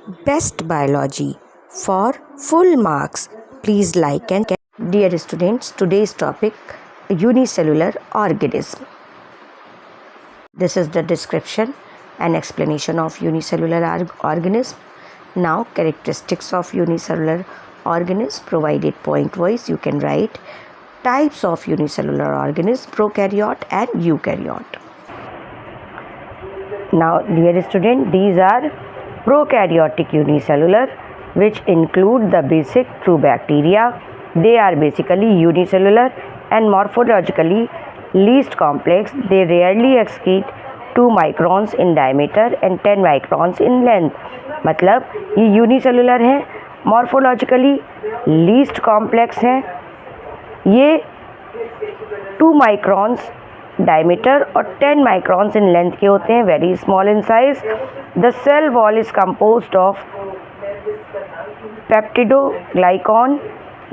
Best Biology. For full marks, please like and dear students, today's topic unicellular organism. This is the description and explanation of unicellular organism. Now characteristics of unicellular organism provided point wise. You can write types of unicellular organism, prokaryote and eukaryote. Now dear student, these are prokaryotic unicellular, which include the basic true bacteria. They are basically unicellular and morphologically least complex. They rarely exceed 2 microns in diameter and 10 microns in length. मतलब ये unicellular हैं, morphologically least complex हैं, ये 2 microns diameter और 10 microns in length के होते हैं, very small in size. The cell wall is composed of peptidoglycan.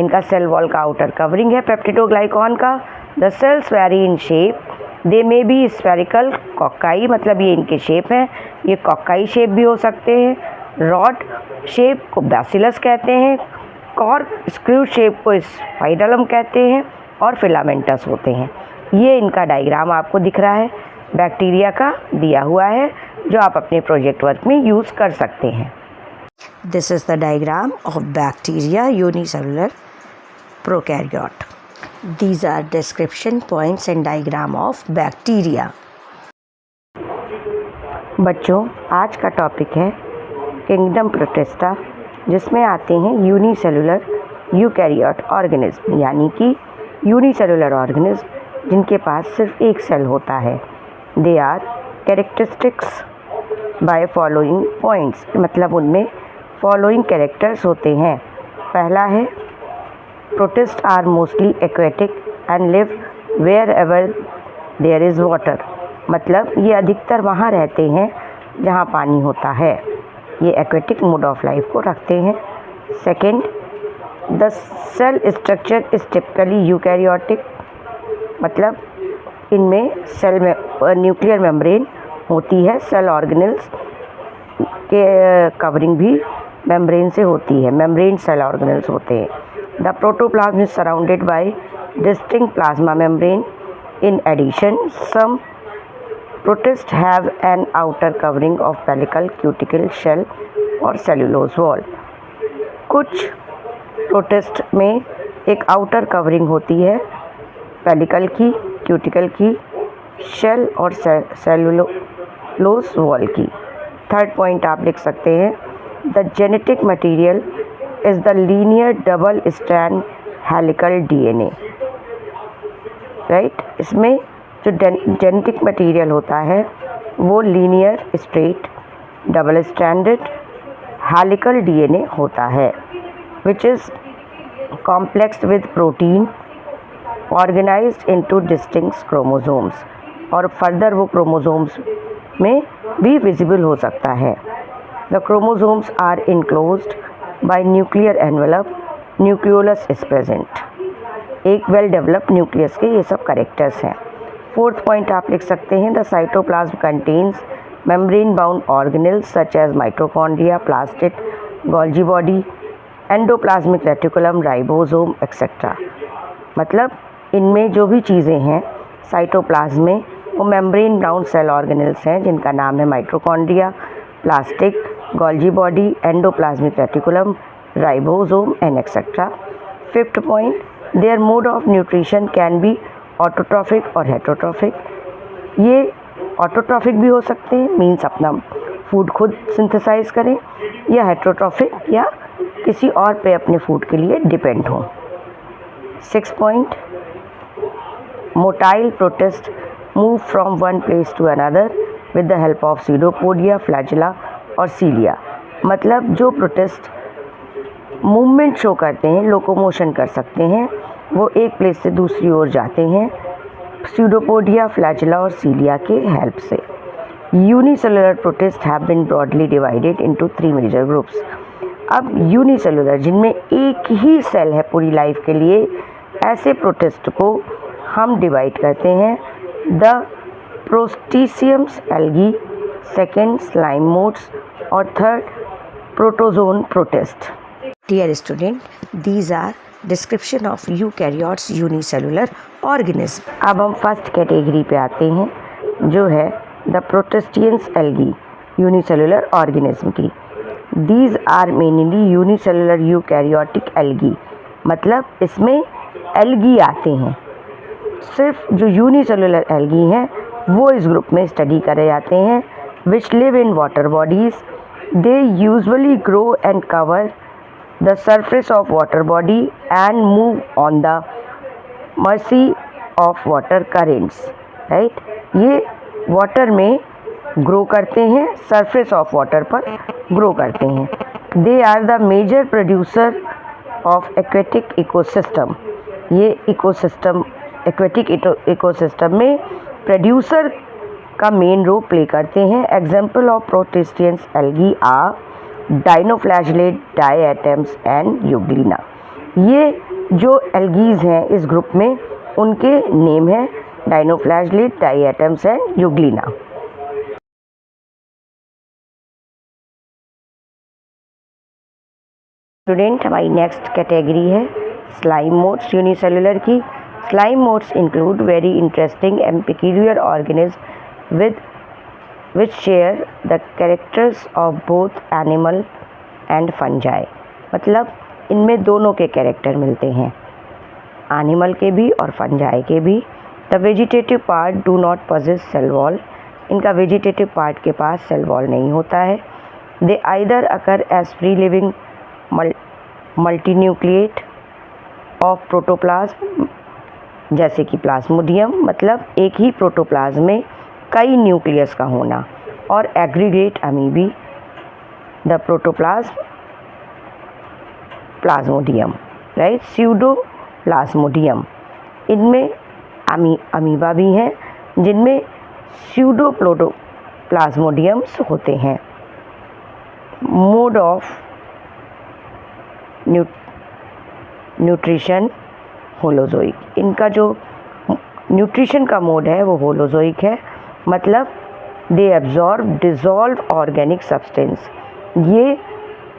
इनका सेल वॉल का आउटर कवरिंग है पेप्टिडोग्लाइकॉन का. The cells very in shape. They may be spherical, cocci, मतलब ये इनके शेप हैं, ये कॉकाई शेप भी हो सकते हैं. रॉड शेप को बैसिलस कहते हैं, कॉर्क स्क्रू शेप को स्पाइरलम कहते हैं और फिलामेंटस होते हैं. ये इनका डायग्राम आपको दिख रहा है, बैक्टीरिया का दिया हुआ है, जो आप अपने प्रोजेक्ट वर्क में यूज़ कर सकते हैं. This is the diagram of bacteria unicellular prokaryote. These are description points and diagram of bacteria. बच्चों, आज का टॉपिक है किंगडम प्रोटिस्टा, जिसमें आते हैं यूनिसेलुलर यूकैरियोट ऑर्गेनिज्म, यानी कि यूनिसेलुलर ऑर्गेनिज्म जिनके पास सिर्फ एक सेल होता है. They are characteristics by following points, मतलब उनमें फॉलोइंग कैरेक्टर्स होते हैं. पहला है protist are mostly aquatic and live wherever there is water, मतलब ये अधिकतर वहाँ रहते हैं जहाँ पानी होता है. ये एक्वेटिक मोड ऑफ लाइफ को रखते हैं. Second, the cell structure is typically eukaryotic, मतलब इनमें सेल में न्यूक्लियर मेम्ब्रेन होती है. सेल ऑर्गेनेल्स के कवरिंग भी मेम्ब्रेन से होती है, मेम्ब्रेन सेल ऑर्गेनेल्स होते हैं. The protoplasm is surrounded by distinct plasma membrane. In addition, some protists have an outer covering of pellicle, cuticle, shell और cellulose wall. कुछ प्रोटिस्ट में एक आउटर कवरिंग होती है पेलिकल की, क्यूटिकल की, शेल और सेलुलोज वॉल की. थर्ड पॉइंट आप लिख सकते हैं, the genetic material is the linear double strand helical DNA. Right, इसमें जो जेनेटिक मटेरियल होता है वो linear straight double stranded helical DNA होता है, which is complexed with protein organized into distinct chromosomes, और फर्दर वो क्रोमोसोम्स में भी विजिबल हो सकता है. The chromosomes are enclosed by nuclear envelope, nucleolus is present. एक वेल डेवलप्ड न्यूक्लियस के ये सब करेक्टर्स हैं. फोर्थ पॉइंट आप लिख सकते हैं, the cytoplasm contains membrane bound organelles such as mitochondria, plastid, Golgi body, endoplasmic reticulum, ribosome etcetera. मतलब इनमें जो भी चीज़ें हैं साइटोप्लाज्म में, वो मेम्ब्रेन बाउंड सेल ऑर्गेनेल्स हैं, जिनका नाम है mitochondria, plastic, Golgi body, endoplasmic reticulum, ribosome and etcetera. Fifth point, their mode of nutrition can be autotrophic और हेटरोट्रॉफिक. ये ऑटोट्रॉफिक भी हो सकते हैं, मीन्स अपना फूड खुद सिंथेसाइज करें, या हेटरोट्रॉफिक, या किसी और पे अपने फूड के लिए डिपेंड हो. Six point, motile protist move from one place to another with the help of pseudopodia, flagella और सीलिया. मतलब जो प्रोटिस्ट मूवमेंट शो करते हैं, लोकोमोशन कर सकते हैं, वो एक प्लेस से दूसरी ओर जाते हैं सीडोपोडिया, फ्लैजिला और सीलिया के हेल्प से. Unicellular protist have been broadly divided into 3 major groups. अब यूनिसेलुलर, जिनमें एक ही सेल है पूरी लाइफ के लिए, ऐसे प्रोटिस्ट को हम डिवाइड करते हैं the protistians algae, second slime moulds और third protozoan protist. Dear student, these are description of eukaryotes unicellular organism. अब हम फर्स्ट कैटेगरी पे आते हैं जो है the protistans algae unicellular organism की. These are mainly unicellular eukaryotic algae, मतलब इसमें एल्गी आते हैं. सिर्फ जो यूनिसेलुलर एल्गी हैं वो इस ग्रुप में स्टडी करे जाते हैं. Which live in water bodies. They usually grow and cover the surface of water body and move on the mercy of water currents. Right, ये वाटर में ग्रो करते हैं, सरफेस ऑफ वाटर पर grow करते हैं. They are the major producer of aquatic ecosystem. ये ecosystem aquatic ecosystem में producer का मेन रोल प्ले करते हैं. Example of protistians algae are dinoflagellate, diatoms and Euglena. ये जो एल्गीज हैं इस ग्रुप में उनके नेम हैं डाइनोफ्लैगेलेट, डायटम्स एंड यूग्लिना. स्टूडेंट, हमारी नेक्स्ट कैटेगरी है स्लाइम मोड्स यूनिसेलुलर की. Slime modes include very interesting and peculiar organism with which share the characters of both animal and fungi. मतलब इनमें दोनों के कैरेक्टर मिलते हैं, एनिमल के भी और फंजाई के भी. The vegetative part do not possess cell wall. इनका वेजिटेटिव पार्ट के पास सेल वॉल नहीं होता है. They either occur as free living multinucleate of protoplasm, जैसे कि प्लाज्मोडियम, मतलब एक ही प्रोटोप्लाज्म में कई न्यूक्लियस का होना. और aggregate amoebae the protoplasm plasmodium. Right, pseudo plasmodium. इनमें अमीबा भी हैं जिनमें स्यूडो प्लाज्मोडियम्स होते हैं. Mode of nutrition holozoic. इनका जो न्यूट्रिशन का मोड है वो होलोजोइक है, मतलब they absorb dissolve organic substance. ये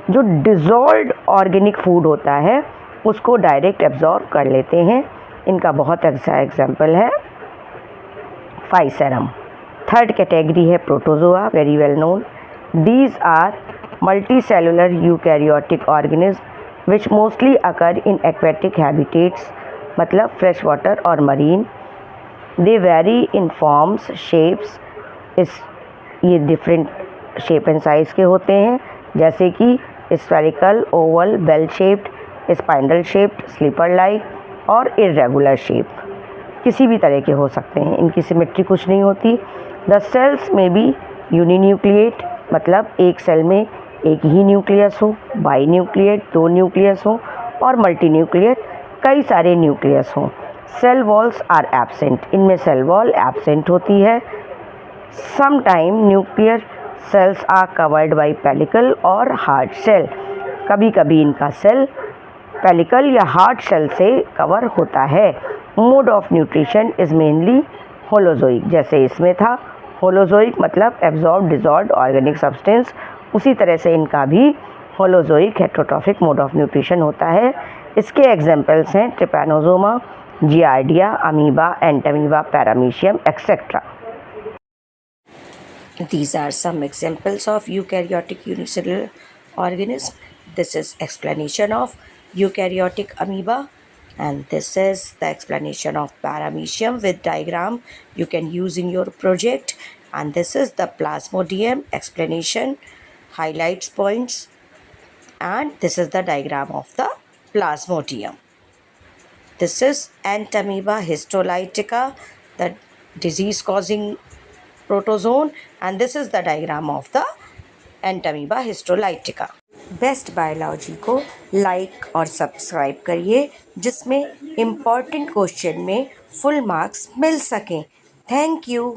जो डिज़ोल्व ऑर्गेनिक फूड होता है उसको डायरेक्ट एब्जॉर्ब कर लेते हैं. इनका बहुत अच्छा एग्जाम्पल है फाइसेरम. थर्ड कैटेगरी है protozoa, very well known. These are multicellular eukaryotic organism which mostly occur in aquatic habitats, मतलब फ्रेश वाटर और marine. They vary in forms, shapes. ये डिफरेंट शेप एंड साइज़ के होते हैं, जैसे कि spherical, oval, bell shaped, spindle shaped, slipper like और irregular shape. किसी भी तरह के हो सकते हैं, इनकी सिमेट्री कुछ नहीं होती. द सेल्स में बी यूनिन्यूक्लिएट, मतलब एक सेल में एक ही न्यूक्लियस हो, बाई न्यूक्लिएट दो न्यूक्लियस हो, और मल्टी न्यूक्लिएट कई सारे न्यूक्लियस हों. Cell walls are absent. इनमें सेल वॉल एब्सेंट होती है. Some time nuclear cells are covered by pellicle और हार्ड सेल. कभी कभी इनका सेल पेलिकल या हार्ड सेल से कवर होता है. Mode of nutrition is mainly holozoic. जैसे इसमें था होलोजोइक, मतलब एब्जॉर्ब डिजॉल्व ऑर्गेनिक सब्सटेंस, उसी तरह से इनका भी holozoic heterotrophic mode of nutrition होता है. इसके एग्जाम्पल्स हैं Trypanosoma, giardia, amoeba, Entamoeba, paramecium, etcetera. These are some examples of eukaryotic unicellular organism. This is explanation of eukaryotic amoeba, and this is the explanation of paramecium with diagram you can use in your project. And this is the plasmodium explanation, highlights points, and this is the diagram of the plasmodium. This is Entamoeba histolytica, the disease causing protozoan, and this is the diagram of the Entamoeba histolytica. Best biology को like और subscribe करिए, जिसमें important question में full marks मिल सकें. Thank you.